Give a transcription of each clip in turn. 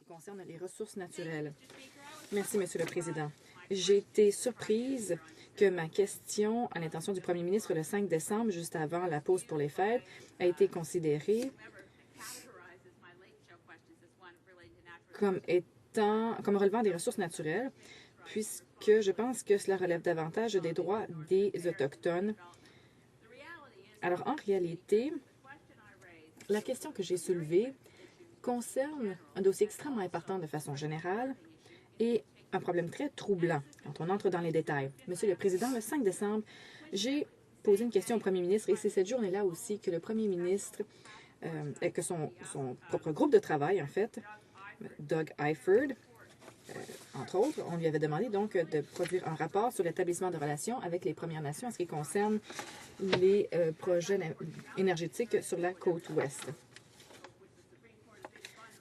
concerne les ressources naturelles. Merci, Monsieur le Président. J'ai été surprise que ma question à l'intention du Premier ministre le 5 décembre, juste avant la pause pour les fêtes, a été considérée comme relevant des ressources naturelles, puisque je pense que cela relève davantage des droits des Autochtones. Alors, en réalité, la question que j'ai soulevée concerne un dossier extrêmement important de façon générale et un problème très troublant quand on entre dans les détails. Monsieur le Président, le 5 décembre, j'ai posé une question au Premier ministre et c'est cette journée-là aussi que le Premier ministre, que son propre groupe de travail, en fait, Doug Eiford, entre autres, on lui avait demandé donc de produire un rapport sur l'établissement de relations avec les Premières Nations en ce qui concerne les projets énergétiques sur la côte ouest.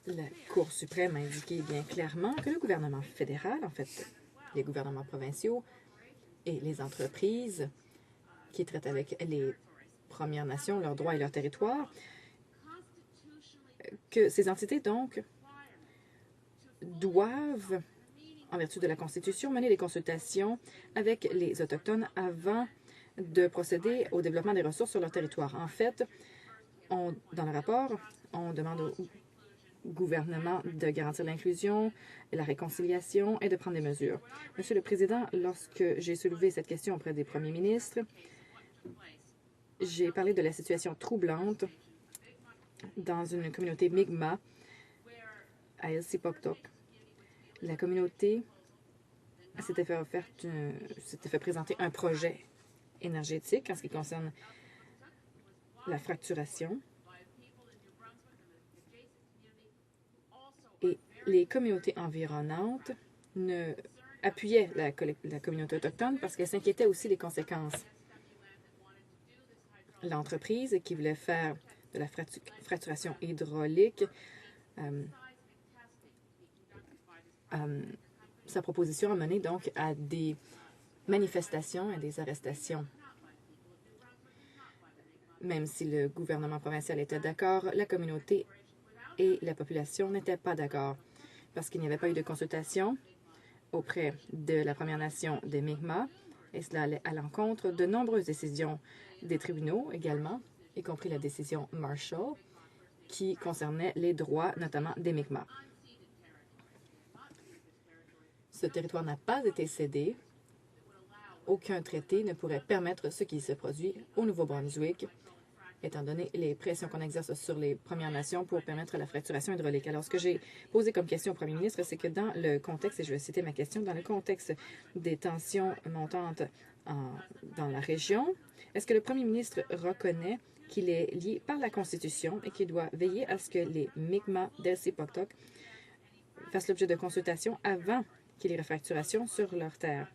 La Cour suprême a indiqué bien clairement que le gouvernement fédéral, en fait, les gouvernements provinciaux et les entreprises qui traitent avec les Premières Nations, leurs droits et leurs territoires, que ces entités, donc, doivent, en vertu de la Constitution, mener des consultations avec les Autochtones avant de procéder au développement des ressources sur leur territoire. En fait, dans le rapport, on demande au gouvernement de garantir l'inclusion, la réconciliation et de prendre des mesures. Monsieur le Président, lorsque j'ai soulevé cette question auprès des premiers ministres, j'ai parlé de la situation troublante dans une communauté Mi'kmaq à Elsipogtog. La communauté s'était fait présenter un projet énergétique en ce qui concerne la fracturation. Et les communautés environnantes appuyaient la communauté autochtone parce qu'elles s'inquiétaient aussi des conséquences. L'entreprise qui voulait faire de la fracturation hydraulique, sa proposition a mené donc à des manifestations et des arrestations. Même si le gouvernement provincial était d'accord, la communauté et la population n'étaient pas d'accord parce qu'il n'y avait pas eu de consultation auprès de la Première Nation des Mi'kmaq et cela allait à l'encontre de nombreuses décisions des tribunaux également, y compris la décision Marshall qui concernait les droits notamment des Mi'kmaq. Ce territoire n'a pas été cédé. Aucun traité ne pourrait permettre ce qui se produit au Nouveau-Brunswick, étant donné les pressions qu'on exerce sur les Premières Nations pour permettre la fracturation hydraulique. Alors, ce que j'ai posé comme question au Premier ministre, c'est que dans le contexte, et je vais citer ma question, dans le contexte des tensions montantes dans la région, est-ce que le Premier ministre reconnaît qu'il est lié par la Constitution et qu'il doit veiller à ce que les Mi'kmaq d'Elsipogtog fassent l'objet de consultations avant qu'il y ait fracturation sur leur terre?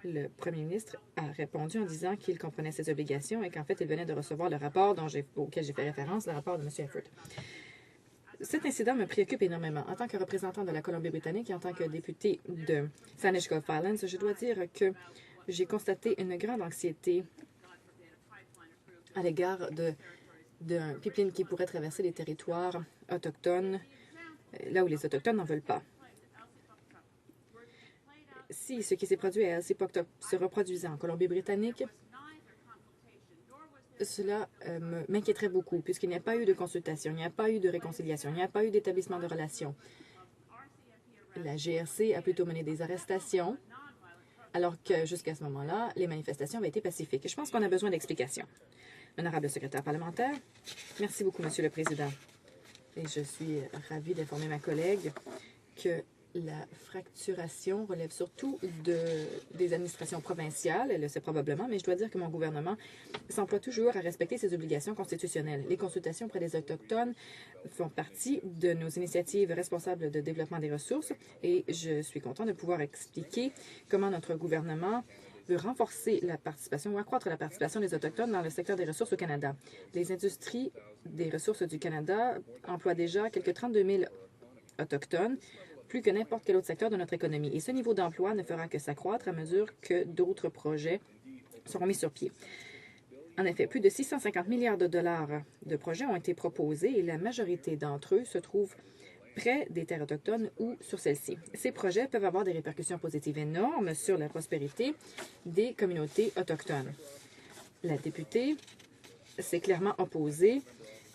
Le Premier ministre a répondu en disant qu'il comprenait ses obligations et qu'en fait, il venait de recevoir le rapport auquel j'ai fait référence, le rapport de M. Eiford. Cet incident me préoccupe énormément. En tant que représentant de la Colombie-Britannique et en tant que député de Saanich Gulf Islands, je dois dire que j'ai constaté une grande anxiété à l'égard d'un pipeline qui pourrait traverser les territoires autochtones, là où les Autochtones n'en veulent pas. Si ce qui s'est produit à Elsipogtog se reproduisait en Colombie-Britannique, cela m'inquiéterait beaucoup, puisqu'il n'y a pas eu de consultation, il n'y a pas eu de réconciliation, il n'y a pas eu d'établissement de relations. La GRC a plutôt mené des arrestations, alors que jusqu'à ce moment-là, les manifestations avaient été pacifiques. Et je pense qu'on a besoin d'explications. Honorable secrétaire parlementaire, merci beaucoup, Monsieur le Président. Et je suis ravie d'informer ma collègue que la fracturation relève surtout des administrations provinciales, elle le sait probablement, mais je dois dire que mon gouvernement s'emploie toujours à respecter ses obligations constitutionnelles. Les consultations auprès des Autochtones font partie de nos initiatives responsables de développement des ressources et je suis content de pouvoir expliquer comment notre gouvernement veut renforcer la participation ou accroître la participation des Autochtones dans le secteur des ressources au Canada. Les industries des ressources du Canada emploient déjà quelques 32 000 Autochtones, plus que n'importe quel autre secteur de notre économie. Et ce niveau d'emploi ne fera que s'accroître à mesure que d'autres projets seront mis sur pied. En effet, plus de 650 milliards de dollars de projets ont été proposés et la majorité d'entre eux se trouvent près des terres autochtones ou sur celles-ci. Ces projets peuvent avoir des répercussions positives énormes sur la prospérité des communautés autochtones. La députée s'est clairement opposée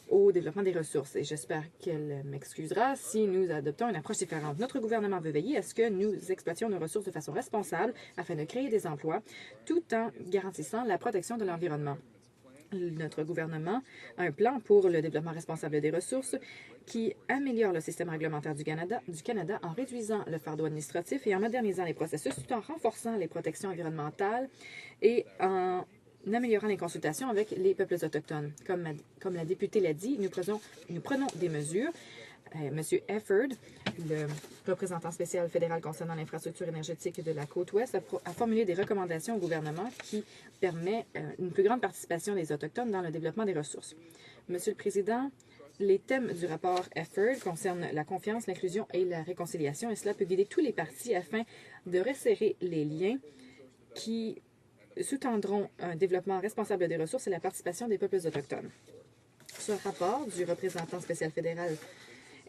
au développement des ressources et j'espère qu'elle m'excusera si nous adoptons une approche différente. Notre gouvernement veut veiller à ce que nous exploitions nos ressources de façon responsable afin de créer des emplois tout en garantissant la protection de l'environnement. Notre gouvernement a un plan pour le développement responsable des ressources qui améliore le système réglementaire du Canada en réduisant le fardeau administratif et en modernisant les processus tout en renforçant les protections environnementales et en améliorant les consultations avec les peuples autochtones. Comme la députée l'a dit, nous prenons des mesures. Monsieur Efford, le représentant spécial fédéral concernant l'infrastructure énergétique de la Côte-Ouest, a formulé des recommandations au gouvernement qui permettent une plus grande participation des Autochtones dans le développement des ressources. Monsieur le Président, les thèmes du rapport Efford concernent la confiance, l'inclusion et la réconciliation, et cela peut guider tous les partis afin de resserrer les liens qui sous-tendront un développement responsable des ressources et la participation des peuples autochtones. Ce rapport du représentant spécial fédéral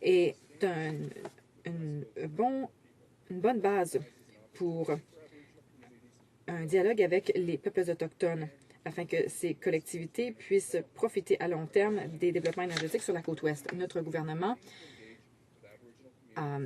est une bonne base pour un dialogue avec les peuples autochtones afin que ces collectivités puissent profiter à long terme des développements énergétiques sur la côte ouest. Notre gouvernement a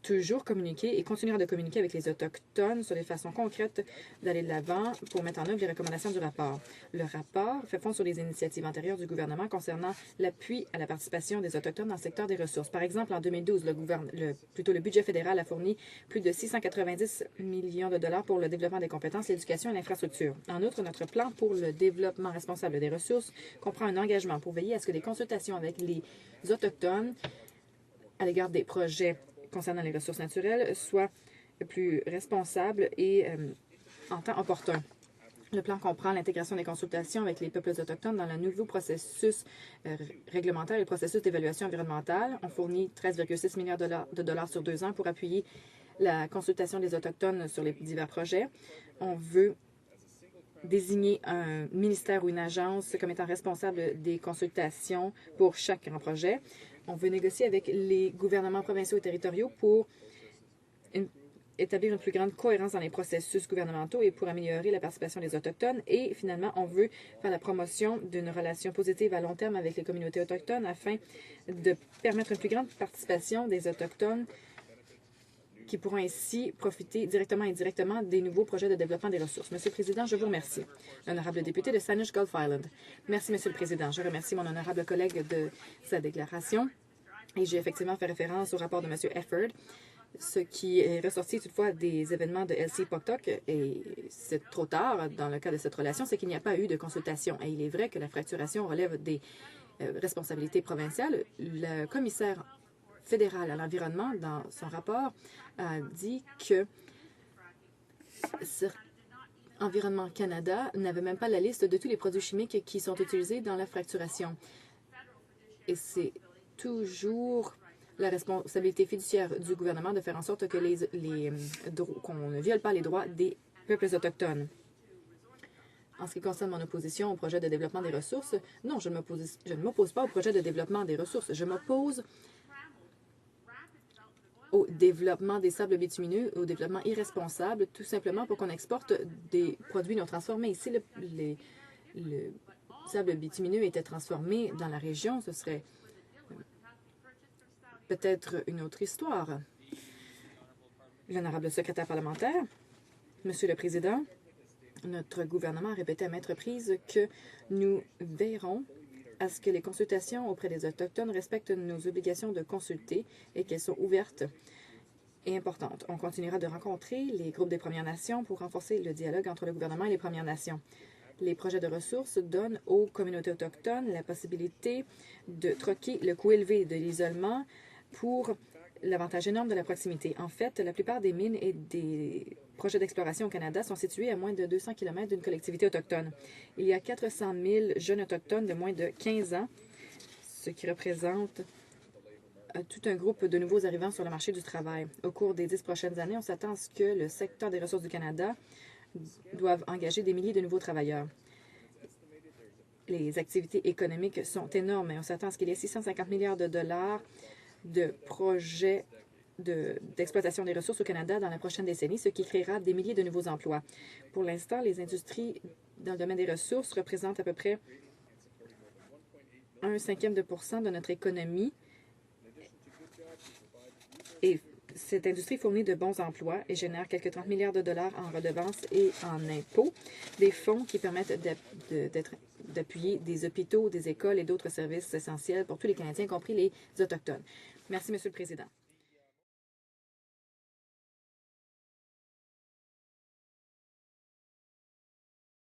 toujours communiqué et continuera de communiquer avec les Autochtones sur des façons concrètes d'aller de l'avant pour mettre en œuvre les recommandations du rapport. Le rapport fait fond sur les initiatives antérieures du gouvernement concernant l'appui à la participation des Autochtones dans le secteur des ressources. Par exemple, en 2012, le budget fédéral a fourni plus de 690 millions de dollars pour le développement des compétences, l'éducation et l'infrastructure. En outre, notre plan pour le développement responsable des ressources comprend un engagement pour veiller à ce que les consultations avec les Autochtones à l'égard des projets concernant les ressources naturelles soient plus responsables et en temps opportun. Le plan comprend l'intégration des consultations avec les peuples autochtones dans le nouveau processus réglementaire et le processus d'évaluation environnementale. On fournit 13,6 milliards de dollars sur 2 ans pour appuyer la consultation des Autochtones sur les divers projets. On veut désigner un ministère ou une agence comme étant responsable des consultations pour chaque grand projet. On veut négocier avec les gouvernements provinciaux et territoriaux pour établir une plus grande cohérence dans les processus gouvernementaux et pour améliorer la participation des Autochtones. Et finalement, on veut faire la promotion d'une relation positive à long terme avec les communautés autochtones afin de permettre une plus grande participation des Autochtones qui pourront ainsi profiter directement et indirectement des nouveaux projets de développement des ressources. Monsieur le Président, je vous remercie. L'honorable député de Saanich Gulf Island. Merci, Monsieur le Président. Je remercie mon honorable collègue de sa déclaration. Et j'ai effectivement fait référence au rapport de Monsieur Efford. Ce qui est ressorti toutefois des événements de LC Poctoc, et c'est trop tard dans le cas de cette relation, c'est qu'il n'y a pas eu de consultation. Et il est vrai que la fracturation relève des responsabilités provinciales. Le commissaire fédéral à l'environnement, dans son rapport, a dit que Environnement Canada n'avait même pas la liste de tous les produits chimiques qui sont utilisés dans la fracturation. Et c'est toujours la responsabilité fiduciaire du gouvernement de faire en sorte que qu'on ne viole pas les droits des peuples autochtones. En ce qui concerne mon opposition au projet de développement des ressources, non, je ne m'oppose pas au projet de développement des ressources. Je m'oppose au développement des sables bitumineux, au développement irresponsable, tout simplement pour qu'on exporte des produits non transformés. Si le sable bitumineux était transformé dans la région, ce serait peut-être une autre histoire. L'honorable secrétaire parlementaire, Monsieur le Président, notre gouvernement a répété à maintes reprises que nous veillerons à ce que les consultations auprès des Autochtones respectent nos obligations de consulter et qu'elles sont ouvertes et importantes. On continuera de rencontrer les groupes des Premières Nations pour renforcer le dialogue entre le gouvernement et les Premières Nations. Les projets de ressources donnent aux communautés autochtones la possibilité de troquer le coût élevé de l'isolement pour l'avantage énorme de la proximité. En fait, la plupart des mines et des projets d'exploration au Canada sont situés à moins de 200 km d'une collectivité autochtone. Il y a 400 000 jeunes autochtones de moins de 15 ans, ce qui représente tout un groupe de nouveaux arrivants sur le marché du travail. Au cours des 10 prochaines années, on s'attend à ce que le secteur des ressources du Canada doive engager des milliers de nouveaux travailleurs. Les activités économiques sont énormes et on s'attend à ce qu'il y ait 650 milliards de dollars de projets d'exploitation des ressources au Canada dans la prochaine décennie, ce qui créera des milliers de nouveaux emplois. Pour l'instant, les industries dans le domaine des ressources représentent à peu près 1/5 de notre économie. Et cette industrie fournit de bons emplois et génère quelques 30 milliards de dollars en redevances et en impôts, des fonds qui permettent d'appuyer des hôpitaux, des écoles et d'autres services essentiels pour tous les Canadiens, y compris les Autochtones. Merci, Monsieur le Président.